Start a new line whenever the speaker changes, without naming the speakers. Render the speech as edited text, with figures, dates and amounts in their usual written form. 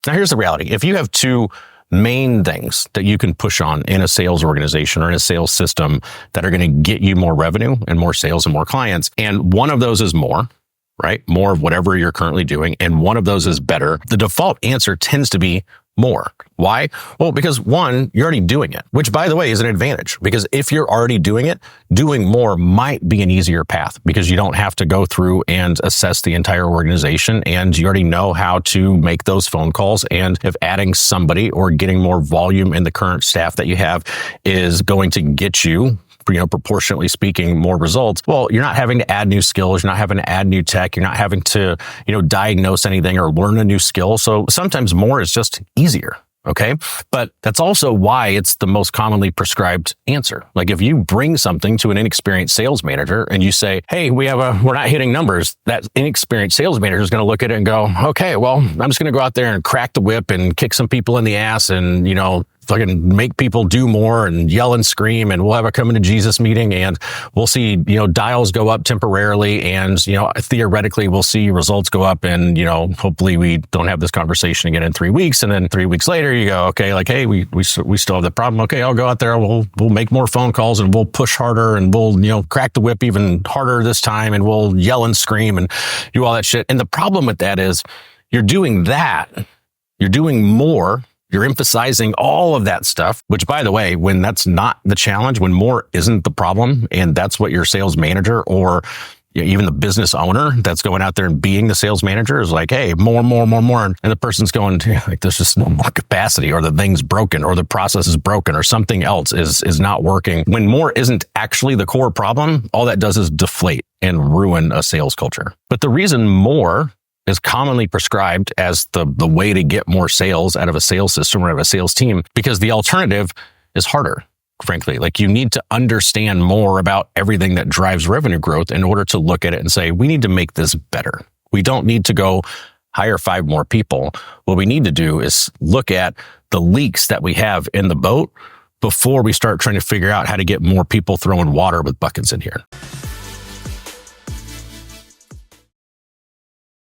Now, here's the reality. If you have two main things that you can push on in a sales organization or in a sales system that are going to get you more revenue and more sales and more clients, and one of those is more, right? More of whatever you're currently doing, and one of those is better, the default answer tends to be more. Why? Well, because one, you're already doing it, which by the way is an advantage, because if you're already doing it, doing more might be an easier path because you don't have to go through and assess the entire organization, and you already know how to make those phone calls. And if adding somebody or getting more volume in the current staff that you have is going to get you, proportionately speaking, more results, well, you're not having to add new skills. You're not having to add new tech. You're not having to, diagnose anything or learn a new skill. So sometimes more is just easier. Okay. But that's also why it's the most commonly prescribed answer. Like if you bring something to an inexperienced sales manager and you say, hey, we're not hitting numbers, that inexperienced sales manager is going to look at it and go, okay, well, I'm just going to go out there and crack the whip and kick some people in the ass and, fucking make people do more and yell and scream, and we'll have a coming to Jesus meeting, and we'll see, dials go up temporarily, and, theoretically we'll see results go up, and, hopefully we don't have this conversation again in 3 weeks. And then 3 weeks later you go, okay, like, hey, we still have the problem. Okay, I'll go out there, we'll make more phone calls, and we'll push harder, and we'll, crack the whip even harder this time, and we'll yell and scream and do all that shit. And the problem with that is you're doing more. You're emphasizing all of that stuff, which, by the way, when that's not the challenge, when more isn't the problem, and that's what your sales manager or even the business owner that's going out there and being the sales manager is like, hey, more. And the person's going, like, there's just no more capacity, or the thing's broken, or the process is broken, or something else is not working. When more isn't actually the core problem, all that does is deflate and ruin a sales culture. But the reason more is commonly prescribed as the way to get more sales out of a sales system or out of a sales team, because the alternative is harder, frankly. Like, you need to understand more about everything that drives revenue growth in order to look at it and say, we need to make this better. We don't need to go hire 5 more people. What we need to do is look at the leaks that we have in the boat before we start trying to figure out how to get more people throwing water with buckets in here.